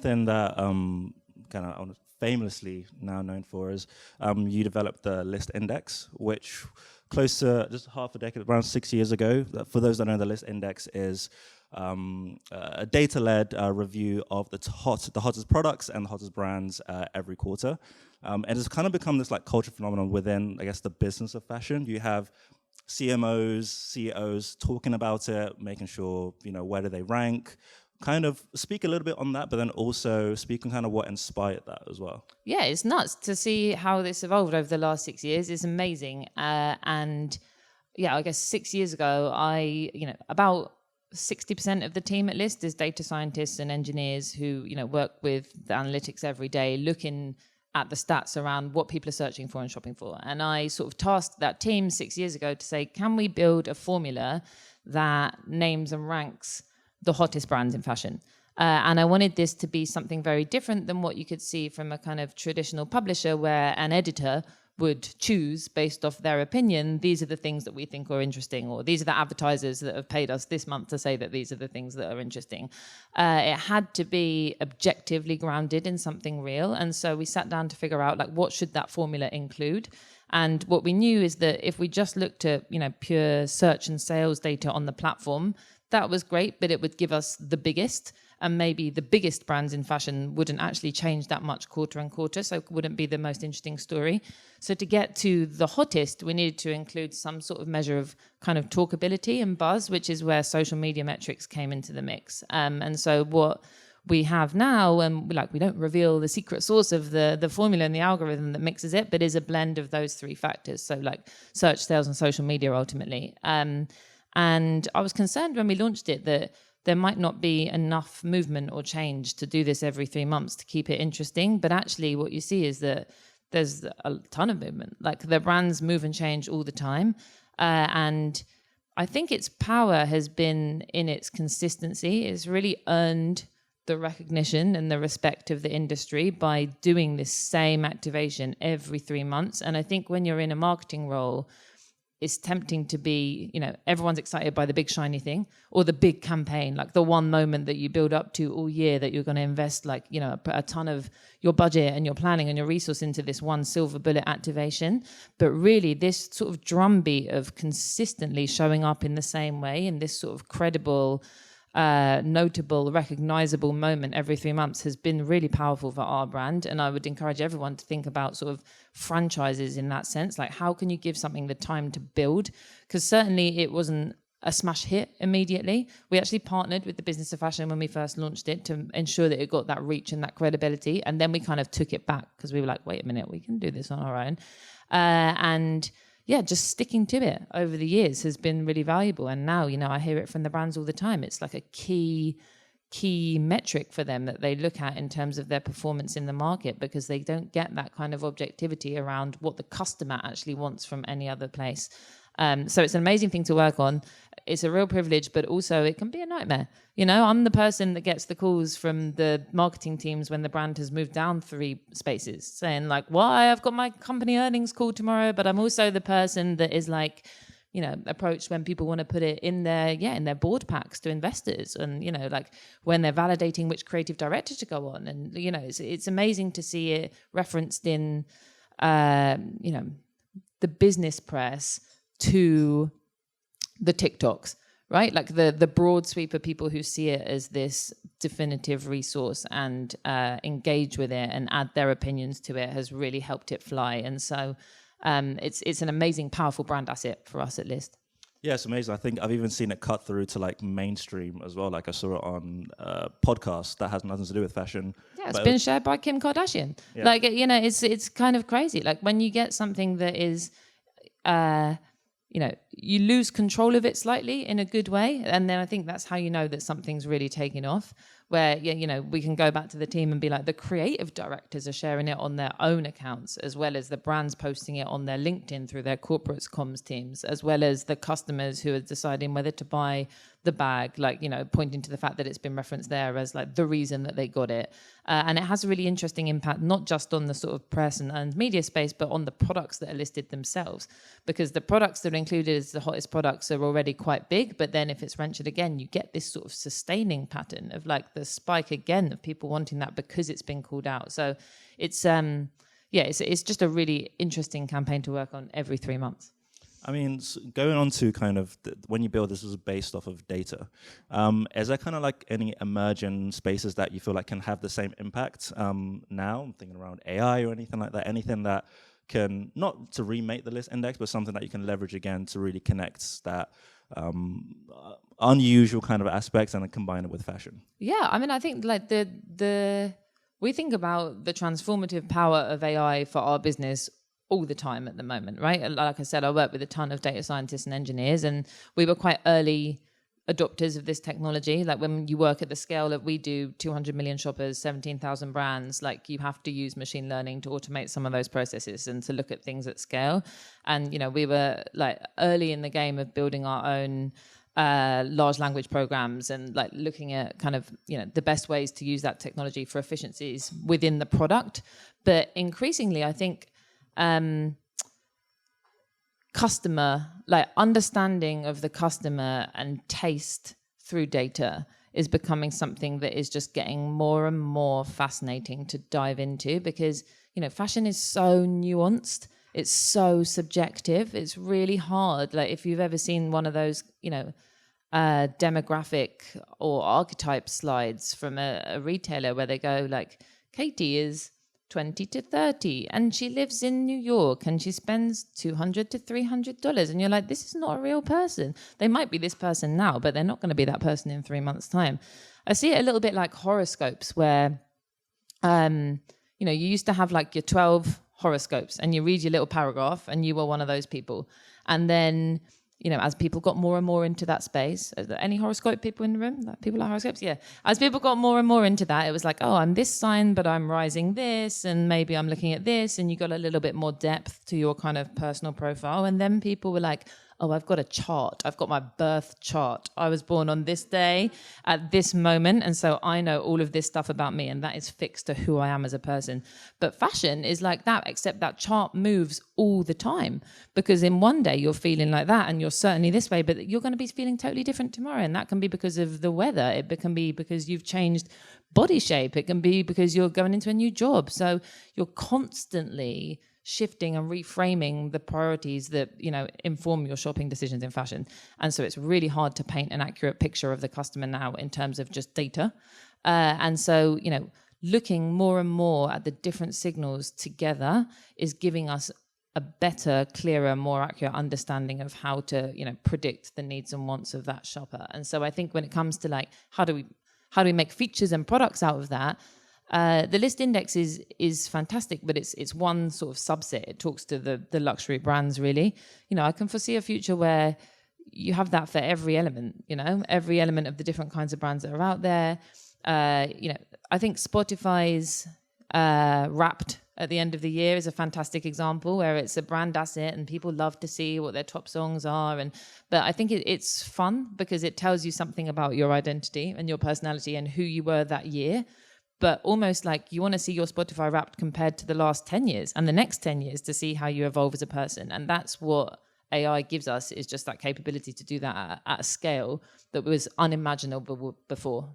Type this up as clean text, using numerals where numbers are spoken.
Thing that kind of famously now known for is you developed the Lyst Index, which close to just half a decade, around 6 years ago. For those that don't know, the Lyst Index is a data-led review of the hottest products and the hottest brands every quarter. And it's kind of become this like culture phenomenon within, I guess, the business of fashion. You have CMOs, CEOs talking about it, making sure, where do they rank, kind of speak a little bit on that, but then also speak on kind of what inspired that as well. Yeah, it's nuts to see how this evolved over the last 6 years. It's amazing. And yeah, I guess 6 years ago, about 60% of the team at Lyst is data scientists and engineers who, work with the analytics every day, looking at the stats around what people are searching for and shopping for. And I sort of tasked that team 6 years ago to say, can we build a formula that names and ranks the hottest brands in fashion? And I wanted this to be something very different than what you could see from a kind of traditional publisher where an editor would choose based off their opinion, these are the things that we think are interesting, or these are the advertisers that have paid us this month to say that these are the things that are interesting. It had to be objectively grounded in something real. And so we sat down to figure out what should that formula include? And what we knew is that if we just looked at, pure search and sales data on the platform, that was great, but it would give us the biggest, and maybe the biggest brands in fashion wouldn't actually change that much quarter on quarter, so it wouldn't be the most interesting story. So to get to the hottest, we needed to include some sort of measure of kind of talkability and buzz, which is where social media metrics came into the mix. And so what we have now, and we don't reveal the secret source of the formula and the algorithm that mixes it, but is a blend of those three factors. So search, sales, and social media ultimately. And I was concerned when we launched it that there might not be enough movement or change to do this every 3 months to keep it interesting. But actually what you see is that there's a ton of movement. The brands move and change all the time. And I think its power has been in its consistency. It's really earned the recognition and the respect of the industry by doing this same activation every 3 months. And I think when you're in a marketing role, it's tempting to be, everyone's excited by the big shiny thing or the big campaign, the one moment that you build up to all year that you're going to invest a ton of your budget and your planning and your resource into this one silver bullet activation. But really this sort of drumbeat of consistently showing up in the same way in this sort of credible, notable, recognizable moment every 3 months has been really powerful for our brand. And I would encourage everyone to think about sort of franchises in that sense. How can you give something the time to build? Because certainly it wasn't a smash hit immediately. We actually partnered with the business of fashion when we first launched it to ensure that it got that reach and that credibility. And then we kind of took it back because we were like, wait a minute, we can do this on our own. Just sticking to it over the years has been really valuable. And now, I hear it from the brands all the time. It's like a key metric for them that they look at in terms of their performance in the market, because they don't get that kind of objectivity around what the customer actually wants from any other place. So it's an amazing thing to work on. It's a real privilege, but also it can be a nightmare. I'm the person that gets the calls from the marketing teams when the brand has moved down 3 spaces saying why I've got my company earnings call tomorrow, but I'm also the person that is approached when people want to put it in their board packs to investors, and when they're validating which creative director to go on. And it's amazing to see it referenced in the business press to the TikToks, right? The broad sweep of people who see it as this definitive resource and engage with it and add their opinions to it has really helped it fly. And so it's an amazing, powerful brand asset for us at Lyst. Yeah, it's amazing. I think I've even seen it cut through to mainstream as well. I saw it on a podcast that has nothing to do with fashion. Yeah, it's been shared by Kim Kardashian. Yeah. It's kind of crazy. When you get something that is, you lose control of it slightly in a good way. And then I think that's how you know that something's really taking off, where, we can go back to the team and be the creative directors are sharing it on their own accounts, as well as the brands posting it on their LinkedIn through their corporate comms teams, as well as the customers who are deciding whether to buy the bag, like, pointing to the fact that it's been referenced there as like the reason that they got it. And it has a really interesting impact, not just on the sort of press and media space, but on the products that are listed themselves. Because the products that are included as the hottest products are already quite big, but then if it's ventured again, you get this sort of sustaining pattern of like the spike again of people wanting that because it's been called out. So it's it's just a really interesting campaign to work on every 3 months. I mean, going on to kind of when you build this is based off of data. Is there kind of like any emerging spaces that you feel like can have the same impact now? I'm thinking around AI or anything like that. Anything that can, not to remake the Lyst Index, but something that you can leverage again to really connect that unusual kind of aspects and then combine it with fashion. Yeah, I mean, I think like we think about the transformative power of AI for our business all the time at the moment, right? Like I said, I work with a ton of data scientists and engineers, and we were quite early adopters of this technology. Like when you work at the scale that we do, 200 million shoppers, 17,000 brands, like you have to use machine learning to automate some of those processes and to look at things at scale. And, we were like early in the game of building our own large language programs and like looking at kind of, the best ways to use that technology for efficiencies within the product. But increasingly, I think customer, like understanding of the customer and taste through data is becoming something that is just getting more and more fascinating to dive into, because, fashion is so nuanced. It's so subjective. It's really hard. Like if you've ever seen one of those, demographic or archetype slides from a retailer where they go like, Katy is 20 to 30 and she lives in New York and she spends $200 to $300, and you're like, this is not a real person. They might be this person now, but they're not going to be that person in 3 months' time. I see it a little bit like horoscopes where you used to have like your 12 horoscopes and you read your little paragraph and you were one of those people. And then as people got more and more into that space, are there any horoscope people in the room? People like horoscopes? Yeah. As people got more and more into that, it was like, oh, I'm this sign, but I'm rising this, and maybe I'm looking at this, and you got a little bit more depth to your kind of personal profile. And then people were like, oh, I've got a chart. I've got my birth chart. I was born on this day at this moment, and so I know all of this stuff about me, and that is fixed to who I am as a person. But fashion is like that, except that chart moves all the time, because in one day you're feeling like that and you're certainly this way, but you're going to be feeling totally different tomorrow, and that can be because of the weather. It can be because you've changed body shape. It can be because you're going into a new job. So you're constantly shifting and reframing the priorities that inform your shopping decisions in fashion. And so it's really hard to paint an accurate picture of the customer now in terms of just data. And so looking more and more at the different signals together is giving us a better, clearer, more accurate understanding of how to predict the needs and wants of that shopper. And so I think when it comes to like how do we make features and products out of that, the Lyst Index is fantastic, but it's one sort of subset. It talks to the luxury brands, really. I can foresee a future where you have that for every element, every element of the different kinds of brands that are out there. I think Spotify's Wrapped at the end of the year is a fantastic example where it's a brand asset and people love to see what their top songs are. But I think it's fun because it tells you something about your identity and your personality and who you were that year. But almost like you want to see your Spotify Wrapped compared to the last 10 years and the next 10 years to see how you evolve as a person. And that's what AI gives us, is just that capability to do that at a scale that was unimaginable before.